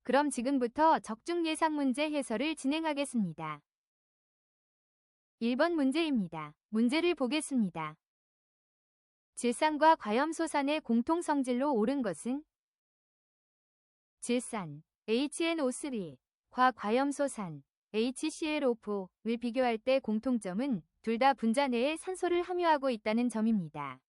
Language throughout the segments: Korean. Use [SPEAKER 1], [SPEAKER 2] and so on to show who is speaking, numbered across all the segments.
[SPEAKER 1] 그럼 지금부터 적중 예상 문제 해설을 진행하겠습니다. 1번 문제입니다. 문제를 보겠습니다. 질산과 과염소산의 공통성질로 옳은 것은? 질산 HNO3, 과 과염소산 HClO4를 비교할 때 공통점은 둘 다 분자 내에 산소를 함유하고 있다는 점입니다.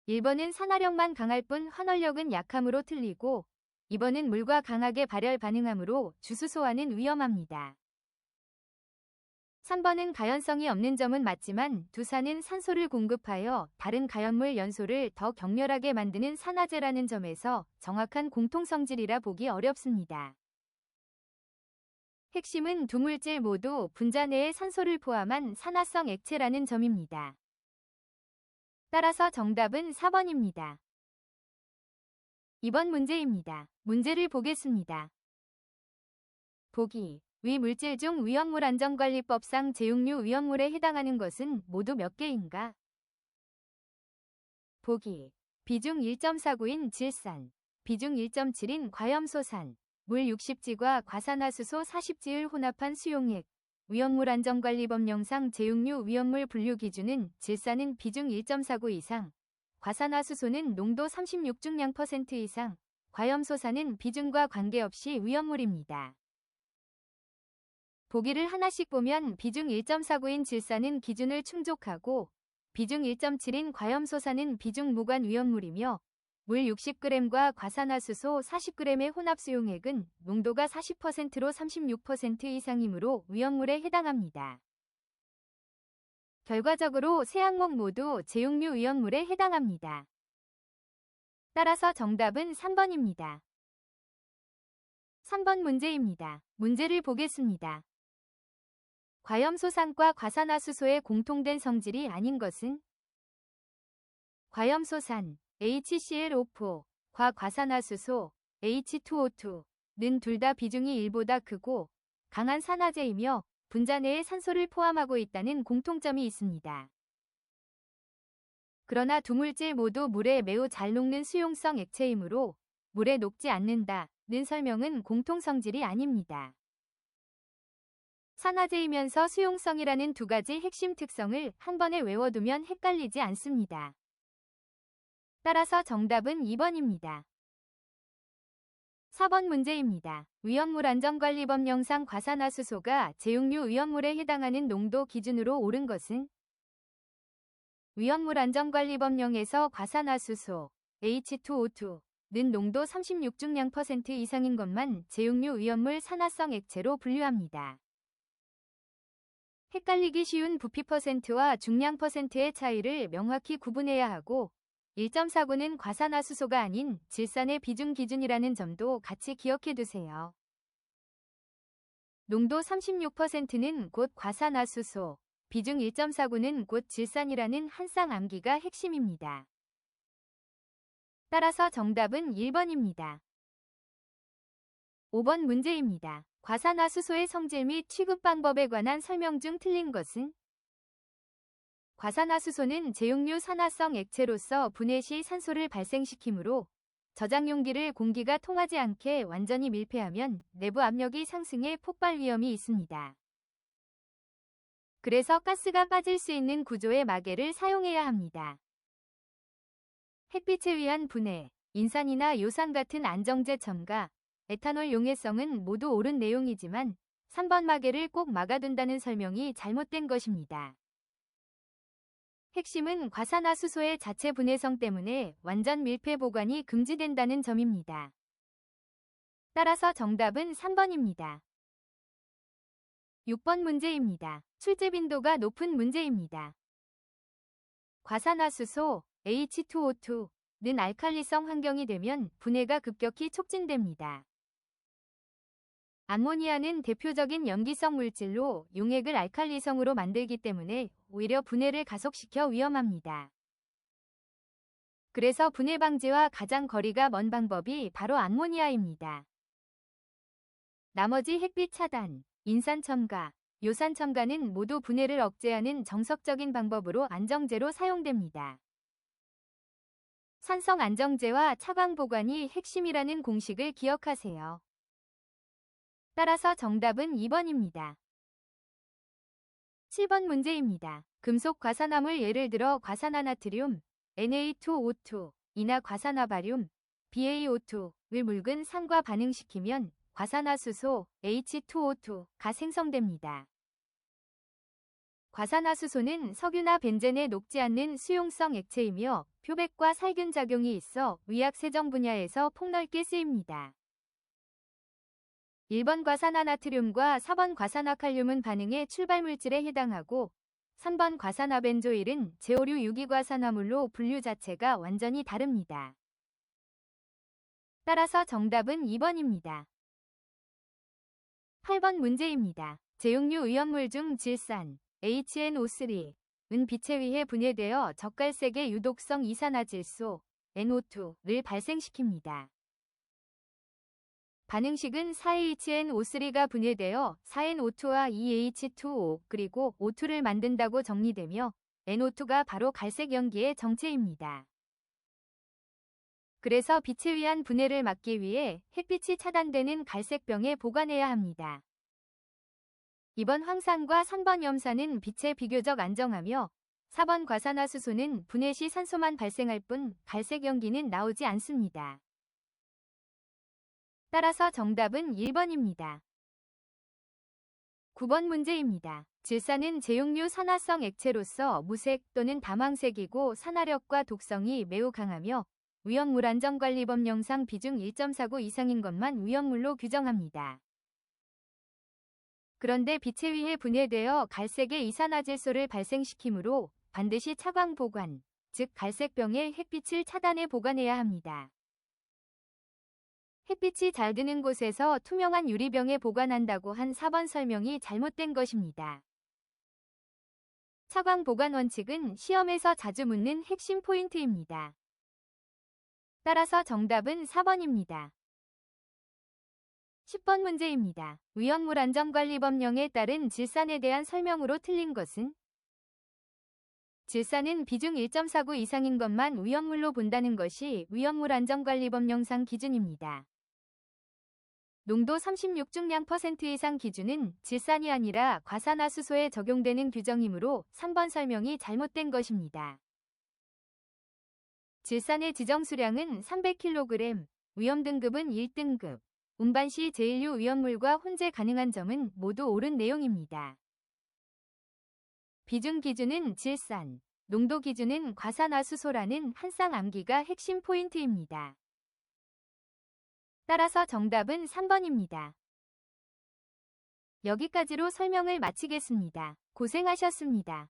[SPEAKER 1] 1번은 산화력만 강할 뿐 환원력은 약함으로 틀리고 2번은 물과 강하게 발열 반응하므로 주수소화는 위험합니다. 3번은 가연성이 없는 점은 맞지만 두 산은 산소를 공급하여 다른 가연물 연소를 더 격렬하게 만드는 산화제라는 점에서 정확한 공통성질이라 보기 어렵습니다. 핵심은 두 물질 모두 분자 내에 산소를 포함한 산화성 액체라는 점입니다. 따라서 정답은 4번입니다. 2번 문제입니다. 문제를 보겠습니다. 보기. 위 물질 중 위험물 안전관리법상 제육류 위험물에 해당하는 것은 모두 몇 개인가? 보기. 비중 1.49인 질산, 비중 1.7인 과염소산, 물 60지과 과산화수소 40지를 혼합한 수용액. 위험물 안전관리법령상 제육류 위험물 분류 기준은 질산은 비중 1.49 이상, 과산화수소는 농도 36중량 % 이상, 과염소산은 비중과 관계없이 위험물입니다. 보기를 하나씩 보면 비중 1.49인 질산은 기준을 충족하고 비중 1.7인 과염소산은 비중 무관 위험물이며 물 60g과 과산화수소 40g의 혼합 수용액은 농도가 40%로 36% 이상이므로 위험물에 해당합니다. 결과적으로 세 항목 모두 제육류 위험물에 해당합니다. 따라서 정답은 3번입니다. 3번 문제입니다. 문제를 보겠습니다. 과염소산과 과산화수소의 공통된 성질이 아닌 것은? 과염소산 HClO4, 과 과산화수소 H2O2는 둘 다 비중이 1보다 크고 강한 산화제이며 분자 내에 산소를 포함하고 있다는 공통점이 있습니다. 그러나 두 물질 모두 물에 매우 잘 녹는 수용성 액체이므로 물에 녹지 않는다는 설명은 공통성질이 아닙니다. 산화제이면서 수용성이라는 두 가지 핵심 특성을 한 번에 외워두면 헷갈리지 않습니다. 따라서 정답은 2번입니다. 4번 문제입니다. 위험물 안전관리법령상 과산화수소가 제육류 위험물에 해당하는 농도 기준으로 옳은 것은? 위험물 안전관리법령에서 과산화수소 H2O2는 농도 36중량 % 이상인 것만 제육류 위험물 산화성 액체로 분류합니다. 헷갈리기 쉬운 부피 %와 중량 %의 차이를 명확히 구분해야 하고 1.49는 과산화수소가 아닌 질산의 비중 기준이라는 점도 같이 기억해 두세요. 농도 36%는 곧 과산화수소, 비중 1.49는 곧 질산이라는 한 쌍 암기가 핵심입니다. 따라서 정답은 1번입니다. 5번 문제입니다. 과산화수소의 성질 및 취급 방법에 관한 설명 중 틀린 것은? 과산화수소는 제육류 산화성 액체로서 분해 시 산소를 발생시키므로 저장 용기를 공기가 통하지 않게 완전히 밀폐하면 내부 압력이 상승해 폭발 위험이 있습니다. 그래서 가스가 빠질 수 있는 구조의 마개를 사용해야 합니다. 햇빛에 의한 분해, 인산이나 요산 같은 안정제 첨가, 에탄올 용해성은 모두 옳은 내용이지만 3번 마개를 꼭 막아둔다는 설명이 잘못된 것입니다. 핵심은 과산화수소의 자체 분해성 때문에 완전 밀폐 보관이 금지된다는 점입니다. 따라서 정답은 3번입니다. 6번 문제입니다. 출제 빈도가 높은 문제입니다. 과산화수소 H2O2는 알칼리성 환경이 되면 분해가 급격히 촉진됩니다. 암모니아는 대표적인 염기성 물질로 용액을 알칼리성으로 만들기 때문에 오히려 분해를 가속시켜 위험합니다. 그래서 분해 방지와 가장 거리가 먼 방법이 바로 암모니아입니다. 나머지 햇빛 차단, 인산 첨가, 요산 첨가는 모두 분해를 억제하는 정석적인 방법으로 안정제로 사용됩니다. 산성 안정제와 차광 보관이 핵심이라는 공식을 기억하세요. 따라서 정답은 2번입니다. 7번 문제입니다. 금속 과산화물 예를 들어 과산화나트륨, Na2O2, 이나 과산화바륨, BaO2를 묽은 산과 반응시키면 과산화수소 H2O2가 생성됩니다. 과산화수소는 석유나 벤젠에 녹지 않는 수용성 액체이며 표백과 살균 작용이 있어 의학세정 분야에서 폭넓게 쓰입니다. 1번 과산화나트륨과 4번 과산화칼륨은 반응의 출발물질에 해당하고 3번 과산화벤조일은 제오류 유기과산화물로 분류 자체가 완전히 다릅니다. 따라서 정답은 2번입니다. 8번 문제입니다. 제육류 의연물 중 질산 HNO3은 빛에 의해 분해되어 적갈색의 유독성 이산화질소 NO2를 발생시킵니다. 반응식은 4HNO3가 분해되어 4NO2와 2H2O 그리고 O2를 만든다고 정리되며 NO2가 바로 갈색 연기의 정체입니다. 그래서 빛에 의한 분해를 막기 위해 햇빛이 차단되는 갈색병에 보관해야 합니다. 2번 황산과 3번 염산은 빛에 비교적 안정하며 4번 과산화수소는 분해 시 산소만 발생할 뿐 갈색 연기는 나오지 않습니다. 따라서 정답은 1번입니다. 9번 문제입니다. 질산은 제육류 산화성 액체로서 무색 또는 담황색이고 산화력과 독성이 매우 강하며 위험물 안전관리법령상 비중 1.49 이상인 것만 위험물로 규정합니다. 그런데 빛에 의해 분해되어 갈색의 이산화질소를 발생시키므로 반드시 차광 보관, 즉 갈색병에 햇빛을 차단해 보관해야 합니다. 햇빛이 잘 드는 곳에서 투명한 유리병에 보관한다고 한 4번 설명이 잘못된 것입니다. 차광 보관 원칙은 시험에서 자주 묻는 핵심 포인트입니다. 따라서 정답은 4번입니다. 10번 문제입니다. 위험물 안전관리법령에 따른 질산에 대한 설명으로 틀린 것은? 질산은 비중 1.49 이상인 것만 위험물로 본다는 것이 위험물 안전관리법령상 기준입니다. 농도 36중량 % 이상 기준은 질산이 아니라 과산화수소에 적용되는 규정이므로 3번 설명이 잘못된 것입니다. 질산의 지정 수량은 300kg, 위험 등급은 1등급, 운반 시 제1류 위험물과 혼재 가능한 점은 모두 옳은 내용입니다. 비중 기준은 질산, 농도 기준은 과산화수소라는 한 쌍 암기가 핵심 포인트입니다. 따라서 정답은 3번입니다. 여기까지로 설명을 마치겠습니다. 고생하셨습니다.